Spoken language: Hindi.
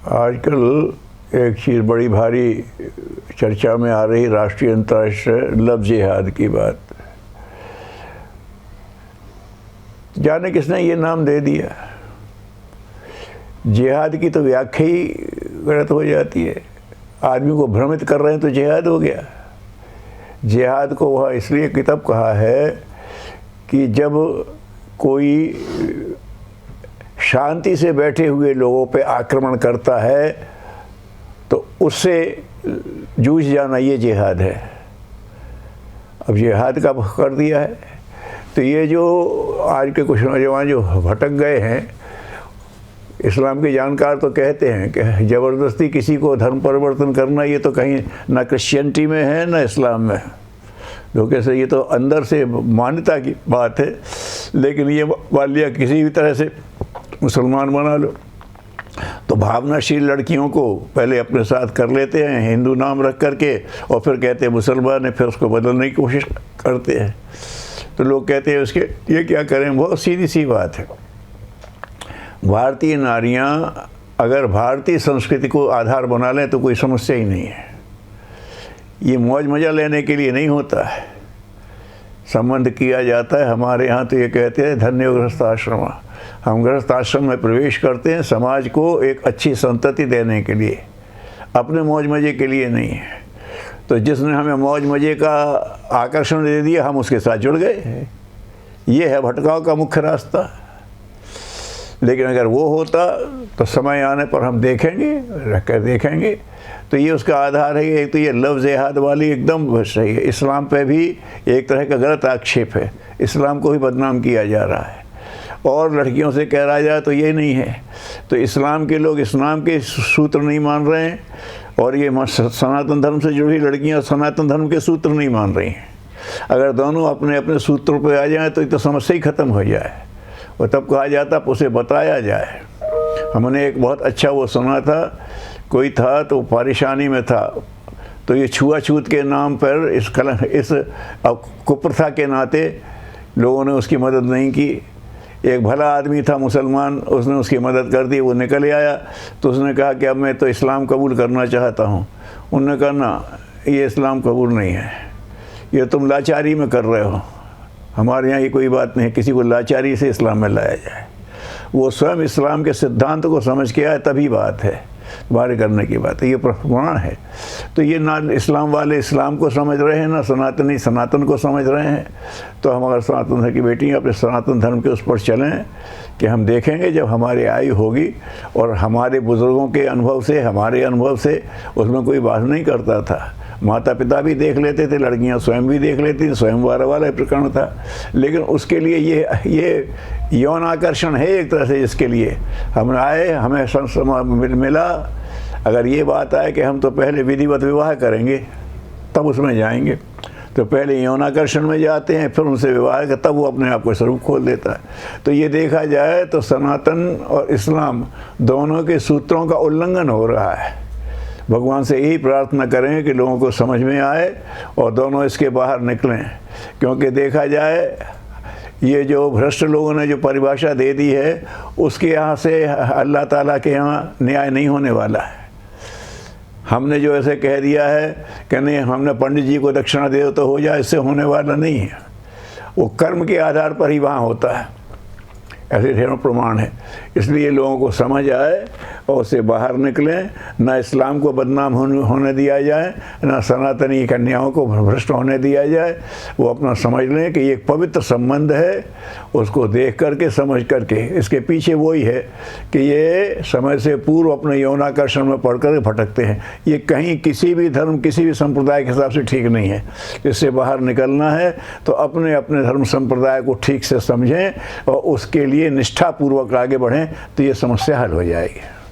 आजकल एक चीज़ बड़ी भारी चर्चा में आ रही, राष्ट्रीय अंतर्राष्ट्रीय लव जिहाद की बात। जाने किसने ये नाम दे दिया। जिहाद की तो व्याख्या ही गलत हो जाती है। आदमी को भ्रमित कर रहे हैं तो जिहाद हो गया। जिहाद को वह इसलिए किताब कहा है कि जब कोई शांति से बैठे हुए लोगों पे आक्रमण करता है तो उससे जूझ जाना, ये जिहाद है। अब जिहाद का कर दिया है तो ये जो आज के कुछ नौजवान जो भटक गए हैं, इस्लाम के जानकार तो कहते हैं कि ज़बरदस्ती किसी को धर्म परिवर्तन करना ये तो कहीं ना क्रिश्चियनिटी में है ना इस्लाम में। धोखे से ये तो अंदर से मान्यता की बात है। लेकिन ये मान लिया किसी भी तरह से मुसलमान बना लो तो भावनाशील लड़कियों को पहले अपने साथ कर लेते हैं हिंदू नाम रख करके, और फिर कहते हैं मुसलमान है, फिर उसको बदलने की कोशिश करते हैं। तो लोग कहते हैं उसके ये क्या करें। बहुत सीधी सी बात है। भारतीय नारियां अगर भारतीय संस्कृति को आधार बना लें तो कोई समस्या ही नहीं है। ये मौज मज़ा लेने के लिए नहीं होता है। संबंध किया जाता है। हमारे यहाँ तो ये कहते हैं धन्य गृहस्थ आश्रम। हम गृहस्थ आश्रम में प्रवेश करते हैं समाज को एक अच्छी संतति देने के लिए, अपने मौज मज़े के लिए नहीं है। तो जिसने हमें मौज मज़े का आकर्षण दे दिया हम उसके साथ जुड़ गए। ये है भटकाव का मुख्य रास्ता। लेकिन अगर वो होता तो समय आने पर हम देखेंगे, रख कर देखेंगे। तो ये उसका आधार है। एक तो ये लव जिहाद वाली एकदम सही है। इस्लाम पे भी एक तरह का गलत आक्षेप है। इस्लाम को भी बदनाम किया जा रहा है। और लड़कियों से कह रहा जाए तो ये नहीं है। तो इस्लाम के लोग इस्लाम के सूत्र नहीं मान रहे हैं, और ये सनातन धर्म से जुड़ी लड़कियां सनातन धर्म के सूत्र नहीं मान रही हैं। अगर दोनों अपने अपने सूत्रों पर आ जाएँ तो ये तो समस्या ही ख़त्म हो जाए। और तब कहा जाता उसे बताया जाए। हमने एक बहुत अच्छा वो सुना था, कोई था तो परेशानी में था, तो ये छुआछूत के नाम पर इस कुप्रथा के नाते लोगों ने उसकी मदद नहीं की। एक भला आदमी था मुसलमान, उसने उसकी मदद कर दी। वो निकल आया तो उसने कहा कि अब मैं तो इस्लाम कबूल करना चाहता हूँ। उन्होंने कहा ना, ये इस्लाम कबूल नहीं है, ये तुम लाचारी में कर रहे हो। हमारे यहाँ ये कोई बात नहीं है किसी को लाचारी से इस्लाम में लाया जाए। वो स्वयं इस्लाम के सिद्धांत को समझ के आए तभी बात है, बारे करने की बात है। ये प्रमाण है। तो ये ना इस्लाम वाले इस्लाम को समझ रहे हैं, ना सनातनी सनातन को समझ रहे हैं। तो हम अगर सनातन धर्म की बेटियाँ अपने सनातन धर्म के उस पर चलें कि हम देखेंगे जब हमारी आयु होगी और हमारे बुज़ुर्गों के अनुभव से, हमारे अनुभव से उसमें कोई बात नहीं करता था। माता पिता भी देख लेते थे, लड़कियां स्वयं भी देख लेती थी, स्वयंवर वाला प्रकरण था। लेकिन उसके लिए ये यौन आकर्षण है एक तरह से, जिसके लिए हम आए, हमें मिला। अगर ये बात आए कि हम तो पहले विधिवत विवाह करेंगे तब उसमें जाएंगे, तो पहले यौन आकर्षण में जाते हैं, फिर उनसे विवाह का, तब वो अपने आप को स्वरूप खोल देता है। तो ये देखा जाए तो सनातन और इस्लाम दोनों के सूत्रों का उल्लंघन हो रहा है। भगवान से यही प्रार्थना करें कि लोगों को समझ में आए और दोनों इसके बाहर निकलें। क्योंकि देखा जाए ये जो भ्रष्ट लोगों ने जो परिभाषा दे दी है, उसके यहाँ से अल्लाह ताला के यहाँ न्याय नहीं होने वाला है। हमने जो ऐसे कह दिया है कि नहीं, हमने पंडित जी को दक्षिणा दे दो तो हो जाए, इससे होने वाला नहीं है। वो कर्म के आधार पर ही वहाँ होता है। ऐसे ढेरों प्रमाण है। इसलिए लोगों को समझ आए और उससे बाहर निकलें। ना इस्लाम को बदनाम होने दिया जाए, ना सनातनी कन्याओं को भ्रष्ट होने दिया जाए। वो अपना समझ लें कि ये एक पवित्र संबंध है। उसको देख करके, समझ करके, इसके पीछे वही है कि ये समय से पूर्व अपने यौनाकर्षण में पड़ कर भटकते हैं। ये कहीं किसी भी धर्म, किसी भी संप्रदाय के हिसाब से ठीक नहीं है। इससे बाहर निकलना है तो अपने अपने धर्म संप्रदाय को ठीक से समझें और उसके लिए निष्ठापूर्वक आगे बढ़ें, तो ये समस्या हल हो जाएगी।